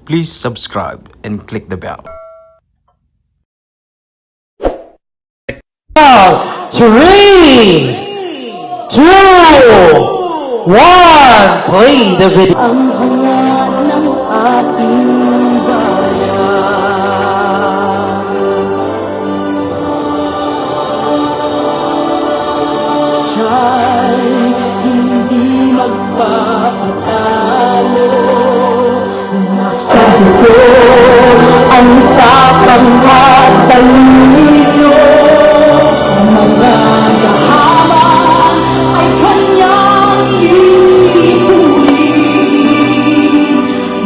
Please subscribe and click the bell. Now, 3, 2, 1, play the video. Ang hangad ng ating bayan, siya'y hindi magpapatalo. Nasa dugo ang tapang at talino. Sa mga kahaman ay kanyang inulit.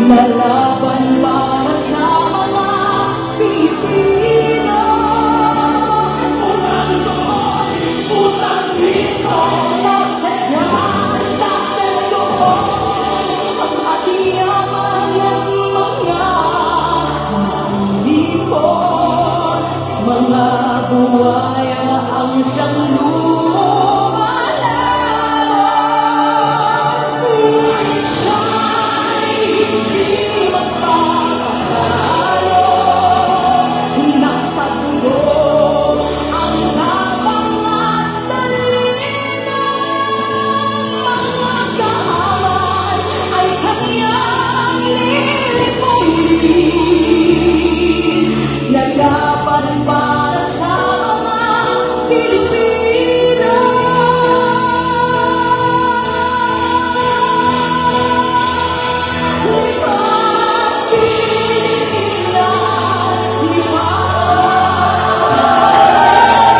Lalaban para sa mga Pilipino. Utang doon, utang dito, nasa dyan, nasa doon. Ang ating yaman at mga nailipon, mga buwaya ang siyang lumalaban. Siya'y hindi magpapatalo. Nasa dugo ang tapang at talino. Mga kahaman ay kanyang lilipunin. Lalaban para sa mga Pilipino. Lipat Pilipinas, lipat.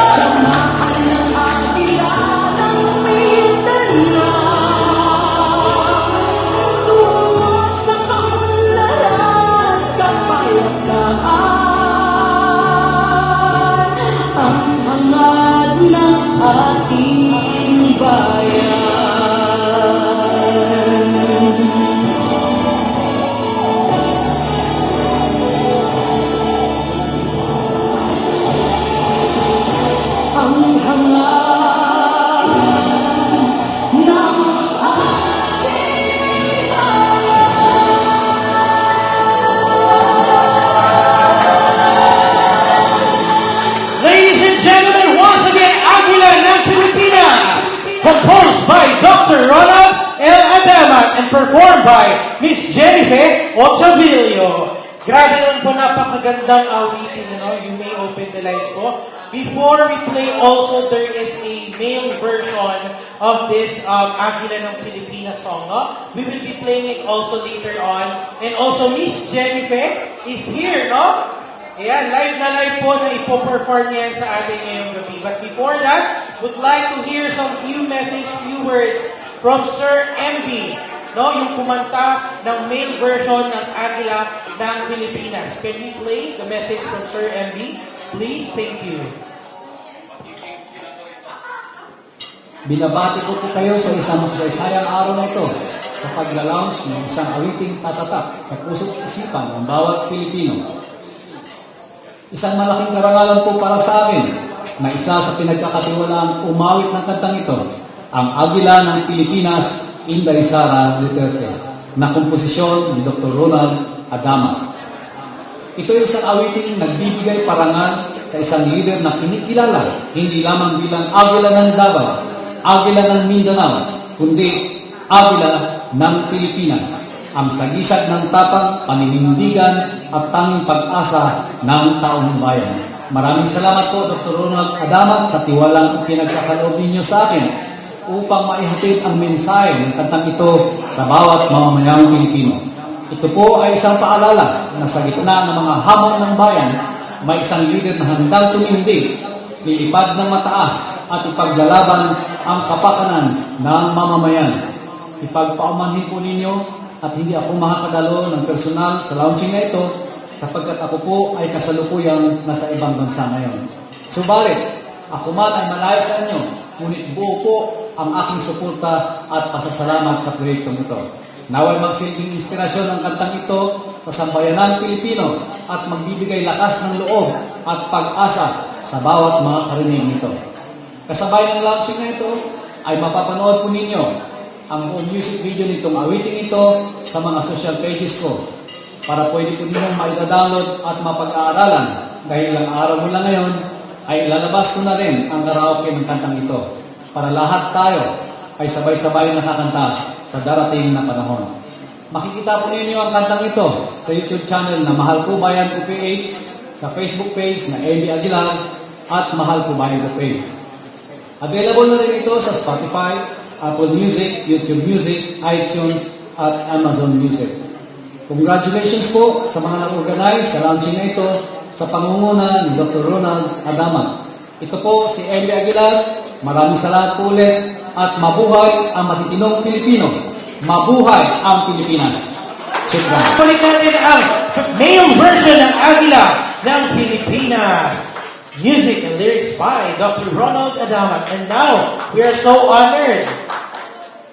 Samahan ng Agila ng Mindanao, tungo sa kaunlaran, kapayapaan. Ang hangad ng ating bayan. Ang hangad ng ating Ladies and gentlemen, once again, Agila ng Pilipinas, composed by Dr. Ronald L. Adamat and performed by Miss Jennifer Otavilio. Grabe naman po, napakagandang awitin, You may open the lights po. Before we play also, there is a male version of this Agila ng Pilipinas song, We will be playing it also later on. And also, Miss Jennifer is here, Ayan, live na live po na ipo-perform yan sa ating ngayong gabi. But before that, would like to hear some few words from Sir MB, yung kumanta ng male version ng Agila ng Pilipinas. Can we play the message from Sir MB? Please, thank you. Binabati ko po kayo sa isang makasaysayang araw na ito sa pagla-launch ng isang awiting tatatak sa puso't isipan ng bawat Pilipino. Isang malaking karangalan po para sa akin na isa sa pinagkakatiwalaang umawit ng kantang ito, ang Agila ng Pilipinas, Inday Sara Duterte, na komposisyon ni Dr. Ronald Adamat. Ito ay isang awiting nagbibigay parangal sa isang leader na kinikilala hindi lamang bilang Agila ng Davao, Agila ng Mindanao, kundi Agila ng Pilipinas, ang sagisag ng tapang, paninindigan at tanging pag-asa ng taong bayan. Maraming salamat po, Dr. Ronald Adamat, sa tiwalang pinagkakaloob ninyo sa akin upang maihatid ang mensahe ng kantang ito sa bawat mamamayang Pilipino. Ito po ay isang paalala na sa gitna ng mga hamon ng bayan, may isang leader na handang tumindig, lilipad ng mataas at ipaglalaban ang kapakanan ng mamamayan. Ipagpaumanhin po ninyo at hindi ako makakadalo ng personal sa launching na ito sapagkat ako po ay kasalukuyang nasa ibang bansa ngayon. Subalit, ako man ay malayo sa inyo, ngunit buo po ang aking suporta at pasasalamat sa proyektong ito. Naway magsilbing inspirasyon ang kantang ito sa sambayanang Pilipino at magbibigay lakas ng loob at pag-asa sa bawat mga karinig nito. Kasabay ng launching na ito ay mapapanood po ninyo ang buong music video nitong awiting ito sa mga social pages ko. para pwede po ninyong maida-download at mapag-aaralan. Dahil ilang araw mula ngayon, ay ilalabas ko na rin ang karaoke ng kantang ito para lahat tayo ay sabay-sabay nakakanta sa darating na panahon. Makikita po ninyo ang kantang ito sa YouTube channel na Mahal Ko Bayan UPH, sa Facebook page na AB Aguilar at Mahal Ko Bayan UPH. Available na rin ito sa Spotify, Apple Music, YouTube Music, iTunes at Amazon Music. Congratulations po sa mga nag-organize sa launching na ito sa pangunguna ni Dr. Ronald Adamat. Ito po si AB Aguilar. Maraming salamat po ulit at mabuhay ang matitinong Pilipino. Mabuhay ang Pilipinas. Shukran. Balik natin ang male version ng Agila ng Pilipinas. Music and lyrics by Dr. Ronald Adamat. And now, we are so honored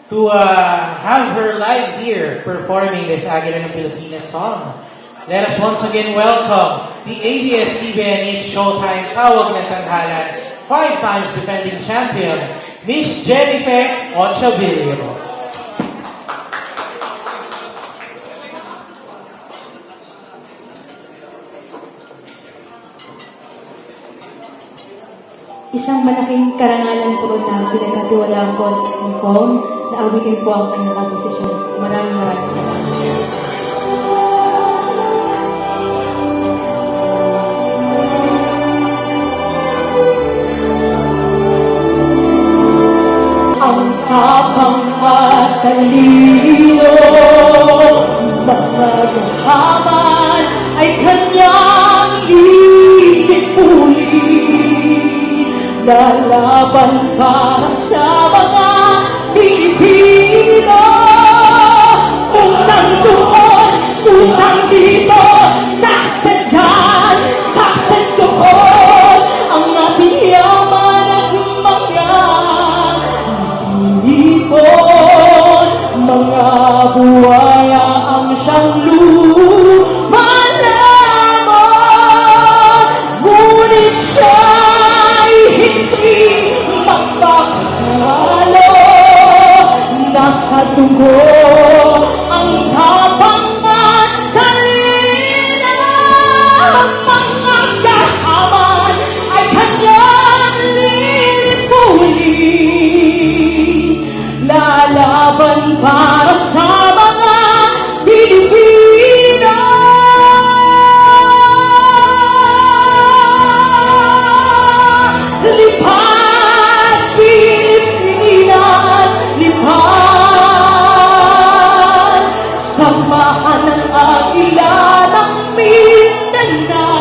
to have her live here performing this Agila ng Pilipinas song. Let us once again welcome the ABS-CBN Showtime Tawag ng Tanghalan, 5 times defending champion, Miss Jennifer Ochovillo. Isang malaking karangalan po na pinagkatiwalaan ko sa Kong na awitin po ang kanyang komposisyon. Maraming salamat. Ang tapang at talino, mga gahaman ay kanyang lilipulin. Lalaban para sa mga Pilipino. Utang doon, utang dito, taxes dyan, taxes doon. Ang ating yaman at mga ipon, mga buwaya ang siyang lumalamon. Ngunit siya'y hindi magpapalo. Nasa dugo ang tapang at talina. Mga kahaman ay kanyang lilipulin. Lalaban para sa mga Pilipino. Lipat Pilipinas, lipat. Samahan ng Agila ng Mindanao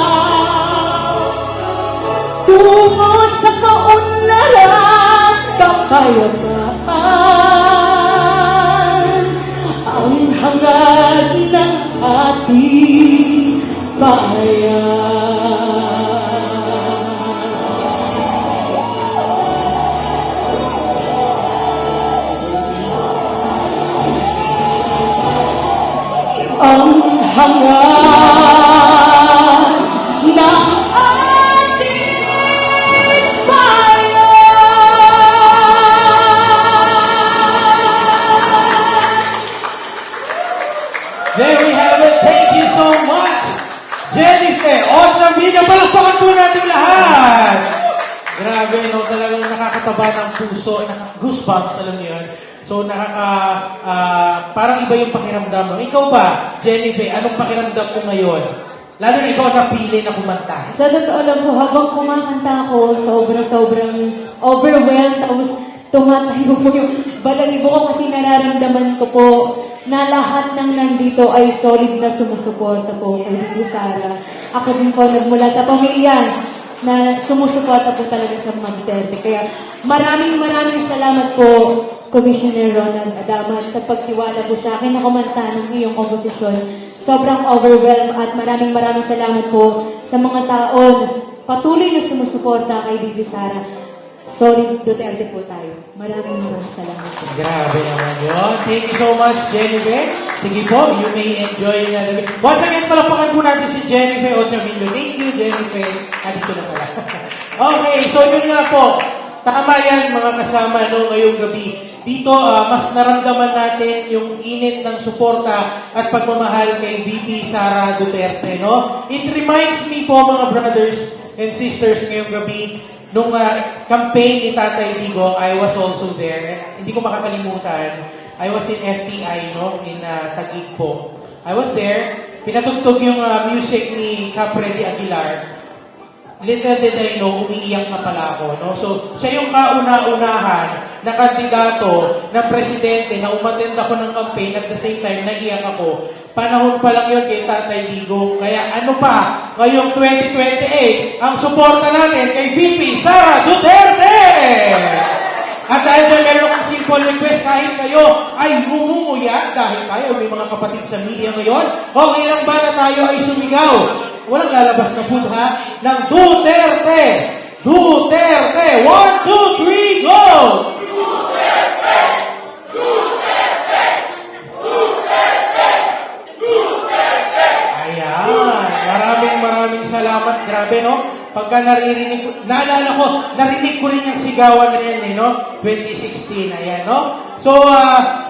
tungo sa kaunlaran, kapayapaan. Ang hangad ng ating bayan. Ang hangad ng ating bayan. There we have it. Thank you so much, Jennifer. Awesome video. Palakpakan po natin lahat. Grabe, no? Talagang nakakataba ng puso. Goosebumps, alam niyo yun. So, parang iba yung pakiramdam mo. Ikaw ba, Jennifer, anong pakiramdam mo ngayon? Lalo na ikaw napili na kumanta. Sa totoo lang po, habang kumakanta ako, sobrang overwhelmed. Tapos tumatayo po yung balahibo ko kasi nararamdaman ko po na lahat ng nandito ay solid na sumusuporta po kay Dito Sara. Ako din po nagmula sa pamilya na sumusuporta po talaga sa mga Duterte. Kaya maraming salamat po, Commissioner Ronald Adamat, sa pagtiwala po sa akin na kumanta ng iyong komposisyon. Sobrang overwhelmed at maraming salamat po sa mga tao na patuloy na sumusuporta kay Dito Sara. Solid Duterte po tayo. Maraming salamat po. Grabe naman yun. Thank you so much, Jennifer. Sige po, you may enjoy na namin. Once again, palapakan po natin si Jennifer Ochovillo. Thank you, Jennifer. Dito na pala. Okay, so yun nga po. Tama yan, mga kasama, no, ngayong gabi. dito mas naramdaman natin yung init ng suporta at pagmamahal kay VP Sara Duterte, no? It reminds me po, mga brothers and sisters, ngayong gabi, nung campaign ni Tatay Digong, I was also there. Hindi ko makakalimutan. I was in FTI, no? In Taguig po. I was there. Pinatugtog yung music ni Capredi Aguilar. Little did I know, umiiyak na pala ako, no? So, siya yung kauna-unahan na kandidato na presidente na umattend ako ng campaign at the same time, naiyak ako. Panahon pa lang yun kay Tatay Digong. Kaya ano pa, ngayong 2028, ang suporta natin kay VP Sara Duterte! At dahil dyan meron akong simple request, kahit kayo ay umumuya, dahil tayo may mga kapatid sa media ngayon, okay lang ba na tayo ay sumigaw? Walang lalabas na budha ng Duterte! Duterte! 1, 2, 3, go! Duterte! Duterte! Duterte! Duterte! Ayan! Maraming salamat. Grabe, no? Pagka naalala ko, narinig ko rin yung sigawan na yan, no? 2016, ayan, no? So,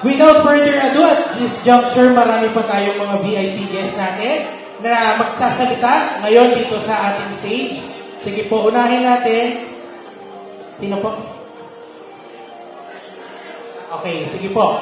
without further ado, at this juncture, marami pa tayong mga VIP guests natin na magsasalita ngayon dito sa ating stage. Sige po, unahin natin. Sino po? Okay, sige po.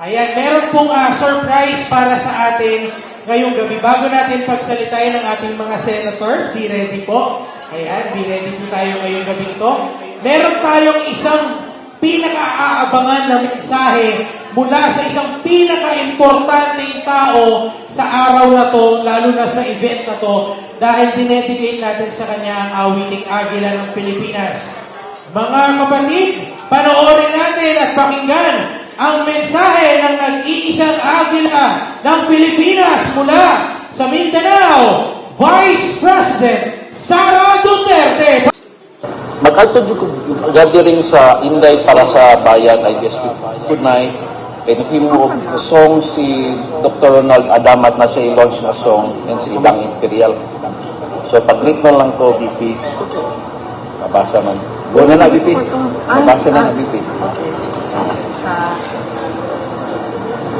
Ayan, meron pong surprise para sa atin ngayong gabi. Bago natin pagsalitain ng ating mga senators, be ready po. Ayan, be ready po tayo ngayong gabi ito. Meron tayong isang pinaka-aabangan na mensahe mula sa isang pinaka-importanteng tao sa araw na to, lalo na sa event na to, dahil dinedicate natin sa kanya ang awiting Agila ng Pilipinas. Mga kapatid, panoorin natin at pakinggan ang mensahe ng nag-iisang Agila ng Pilipinas mula sa Mindanao, Vice President Sara Duterte. Mag-alto gathering sa Inday para sa bayan, I guess, good night. And himo song si Dr. Ronald Adamat na siya i-launch na song and si Dang Imperial. So pag-greet na lang ko, BP. Mabasa man. Go na na, BP. Mabasa na na, BP.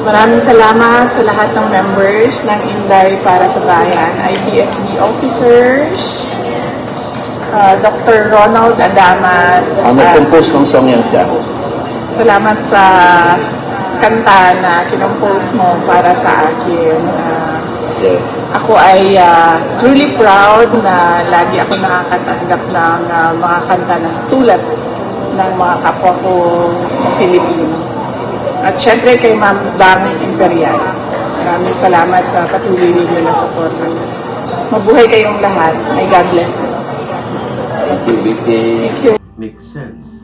Maraming salamat sa lahat ng members ng Inday para sa Bayan, IPSB officers, Dr. Ronald Adamat. Ang nag-compose ng song yan siya. Salamat sa kanta na kinompose mo para sa akin. Yes. Ako ay truly proud na lagi ako nakakatanggap ng mga kanta na sulat ng mga kapwa ko Pilipino. At syempre kay Ma'am Dang Imperial. Maraming salamat sa patuloy ninyo na support. Mabuhay kayong lahat. May God bless you. Thank you, BP. Makes sense.